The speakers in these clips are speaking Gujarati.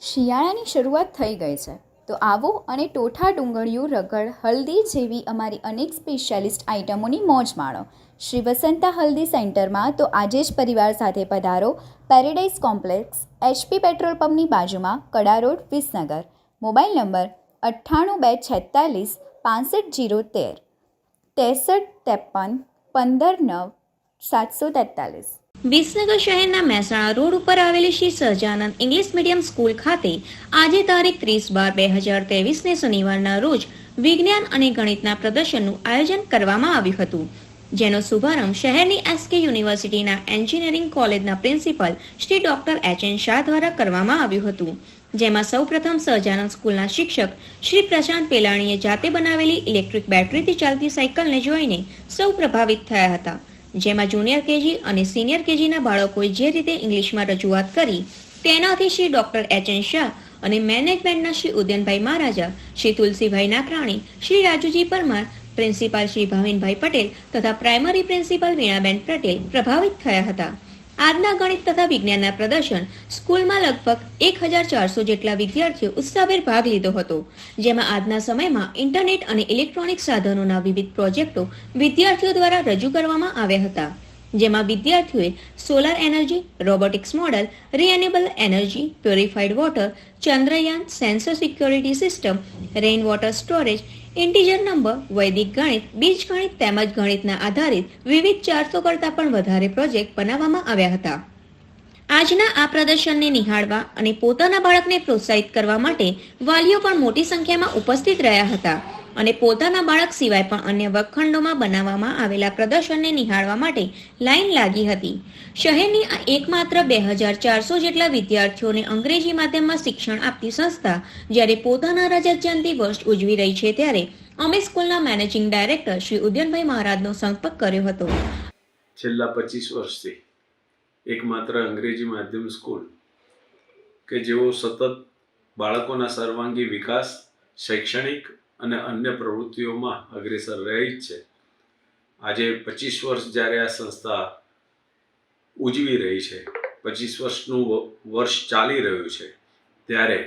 શિયાળાની શરૂઆત થઈ ગઈ છે, તો આવો અને ટોઠા ડુંગળીયું રગડ હલ્દી જેવી અમારી અનેક સ્પેશિયાલિસ્ટ આઇટમોની મોજ માણો. શ્રી વસંતા હલ્દી સેન્ટરમાં તો આજે જ પરિવાર સાથે પધારો. પેરેડાઇઝ કોમ્પ્લેક્સ, HP પેટ્રોલ પંપની બાજુમાં, Kada road, Visnagar. Mobile number 98 246 65 013 63 53 15 9 743. Visnagar શહેરના મહેસાણા રોડ ઉપર આવેલી Shri Sahajanand English medium school ખાતે આજે તારીખ 30/12/2023 શનિવારના રોજ વિજ્ઞાન અને ગણિતના પ્રદર્શનનું આયોજન કરવામાં આવ્યું હતું, જેનો શુભારંભ શહેરની SK યુનિવર્સિટીના એન્જિનિયરિંગ કોલેજના principal Shri doctor HN Shah દ્વારા કરવામાં આવ્યું હતું, જેમાં સૌપ્રથમ સહજાનંદ સ્કૂલના શિક્ષક શ્રી પ્રશાંત પેલાણીએ જાતે બનાવેલી ઇલેક્ટ્રિક બેટરીથી ચાલતી સાયકલને જોઈને સૌ પ્રભાવિત થયા હતા, જેમાં જુનિયર કેજી અને સિનિયર કેજીના બાળકોએ જે રીતે ઇંગ્લિશમાં રજૂઆત કરી તેનાથી શ્રી ડોક્ટર HN શાહ અને મેનેજમેન્ટના શ્રી ઉદયનભાઈ મહારાજા, શ્રી તુલસીભાઈ નાકરાણી, શ્રી રાજુજી પરમાર, પ્રિન્સિપાલ શ્રી ભાવિનભાઈ પટેલ તથા પ્રાઇમરી પ્રિન્સિપાલ વીણાબેન પટેલ પ્રભાવિત થયા હતા. આજના ગણિત તથા વિજ્ઞાનના પ્રદર્શન સ્કૂલમાં લગભગ 1400 જેટલા વિદ્યાર્થીઓ ઉત્સાહભેર ભાગ લીધો હતો, જેમાં આજના સમયમાં ઇન્ટરનેટ અને ઇલેક્ટ્રોનિક સાધનોના વિવિધ પ્રોજેક્ટો વિદ્યાર્થીઓ દ્વારા રજૂ કરવામાં આવ્યા હતા, જેમાં વિદ્યાર્થીઓએ solar energy, robotics model, renewable energy, purified water, Chandrayaan, sensor security system, rain water storage, integer number, વૈદિક ગણિત, બીજગણિત તેમજ ગણિતના આધારિત વિવિધ 400 કરતાં પણ વધારે પ્રોજેક્ટ બનાવવામાં આવ્યા હતા. આજના આ પ્રદર્શનને નિહાળવા અને પોતાના બાળકને પ્રોત્સાહિત કરવા માટે વાલીઓ પણ મોટી સંખ્યામાં ઉપસ્થિત રહ્યા હતા અને પોતાના બાળક સિવાય પણ અન્ય વર્ગખંડોમાં બનાવવામાં આવેલા પ્રદર્શનને નિહાળવા માટે લાઈન લાગી હતી. શહેરની આ એકમાત્ર 2400 જેટલા વિદ્યાર્થીઓને અંગ્રેજી માધ્યમમાં શિક્ષણ આપતી સંસ્થા જ્યારે પોતાના રજત જયંતિ વર્ષ ઉજવી રહી છે, ત્યારે અમે સ્કૂલના મેનેજિંગ ડાયરેક્ટર શ્રી ઉદયનભાઈ મહારાજનો સંપર્ક કર્યો હતો. છેલ્લા 25 વર્ષથી એકમાત્ર અંગ્રેજી માધ્યમ સ્કૂલ કે જેઓ સતત બાળકોના સર્વાંગી વિકાસ, શૈક્ષણિક અને અન્ય પ્રવૃત્તિઓમાં અગ્રેસર રહી જ છે. આજે 25 વર્ષ જ્યારે આ સંસ્થા ઉજવી રહી છે, 25 વર્ષનું વર્ષ ચાલી રહ્યું છે, ત્યારે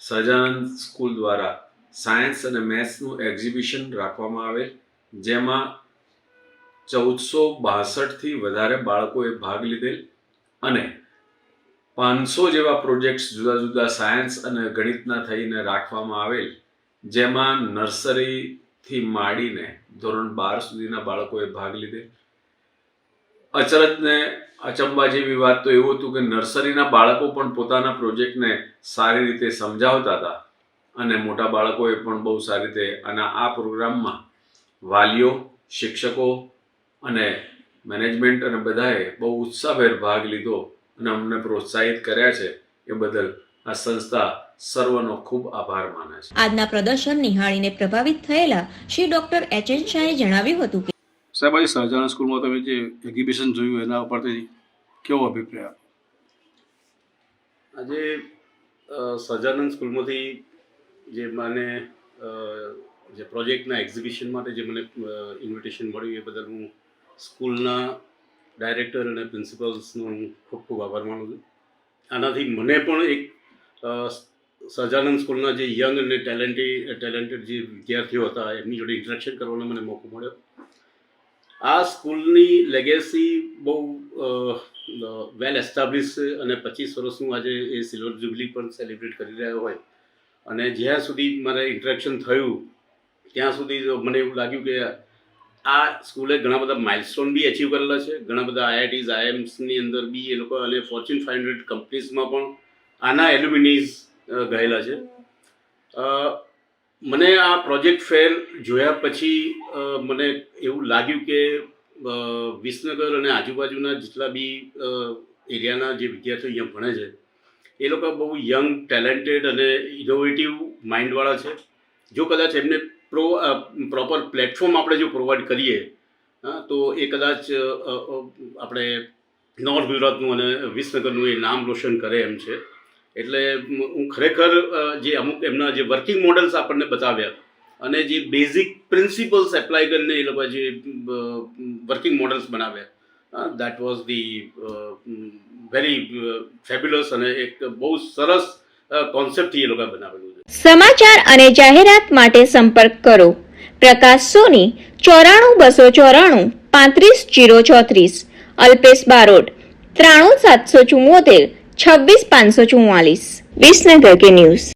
સહજાનંદ સ્કૂલ દ્વારા સાયન્સ અને મેથ્સનું એક્ઝિબિશન રાખવામાં આવેલ, જેમાં 1462થી વધારે બાળકોએ ભાગ લીધેલ અને 500 જેવા પ્રોજેક્ટ્સ જુદા જુદા સાયન્સ અને ગણિતના થઈને રાખવામાં આવેલ, જેમાં નર્સરીથી માંડીને ધોરણ 12 સુધીના બાળકોએ ભાગ લીધેલ. અચરજને અચંબા જેવી વાત તો એવું હતું કે નર્સરીના બાળકો પણ પોતાના પ્રોજેક્ટને સારી રીતે સમજાવતા હતા અને મોટા બાળકોએ પણ બહુ સારી રીતે, અને આ પ્રોગ્રામમાં વાલીઓ, શિક્ષકો અને મેનેજમેન્ટ અને બધાએ બહુ ઉત્સાહભેર ભાગ લીધો અને અમને પ્રોત્સાહિત કર્યા છે. એ બદલ આ સંસ્થા સર્વનો ખૂબ આભાર માને છે. આજના પ્રદર્શન નિહાળીને પ્રભાવિત થયેલા શ્રી ડોક્ટર HN શાહે જણાવ્યું હતું કે સાહેબ, આજે સહજાનંદ સ્કૂલમાં તમે જે એક્ઝિબિશન જોયું એના ઉપરથી કેવો અભિપ્રાય? આજે સહજાનંદ સ્કૂલમાંથી જે મને જે પ્રોજેક્ટના એક્ઝિબિશન માટે જે મને ઇન્વિટેશન મળ્યું એ બદલ હું સ્કૂલના ડાયરેક્ટર અને પ્રિન્સિપલ્સનો હું ખૂબ ખૂબ આભાર માનું છું. આનાથી મને પણ એક સહજાનંદ સ્કૂલના જે યંગ અને ટેલેન્ટેડ જે વિદ્યાર્થીઓ હતા એમની જોડે ઇન્ટરેક્શન કરવાનો મને મોકો મળ્યો. આ સ્કૂલની લેગેસી બહુ વેલ એસ્ટાબ્લિશ છે અને 25 વર્ષનું આજે એ સિલ્વર જ્યુબિલી પણ સેલિબ્રેટ કરી રહ્યા હોય, અને જ્યાં સુધી મારે ઇન્ટરેક્શન થયું ત્યાં સુધી મને એવું લાગ્યું કે આ સ્કૂલે ઘણા બધા માઇલસ્ટોન બી અચીવ કરેલા છે. ઘણા બધા IITs, IIMsની અંદર બી એ લોકો અને ફોર્ચ્યુન 500 કંપનીઝમાં પણ આના એલ્યુમિનીઝ ગયેલા છે. મને આ પ્રોજેક્ટ ફેર જોયા પછી મને એવું લાગ્યું કે વિસનગર અને આજુબાજુના જેટલા બી એરિયાના જે વિદ્યાર્થીઓ અહીંયા ભણે છે એ લોકો બહુ યંગ, ટેલેન્ટેડ અને ઇનોવેટિવ માઇન્ડવાળા છે. જો કદાચ એમને પ્રોપર પ્લેટફોર્મ આપણે જો પ્રોવાઈડ કરીએ તો એ કદાચ આપણે નોર્થ ગુજરાતનું અને વિસનગરનું એ નામ રોશન કરે એમ છે. એટલે હું ખરેખર જે અમુક એમના જે વર્કિંગ મોડલ્સ આપણને બતાવ્યા અને જે બેઝિક પ્રિન્સિપલ્સ એપ્લાય કરીને એ લોકો જે વર્કિંગ મોડલ્સ બનાવ્યા, that was the very fabulous અને એક બહુ સરસ કોન્સેપ્ટથી એ લોકોએ બનાવેલું છે. સમાચાર અને જાહેરાત માટે સંપર્ક કરો પ્રકાશ સોની 94 294 35034, અલ્પેશ બારોટ 93 774 26 544, વિસનગર કે ન્યૂઝ.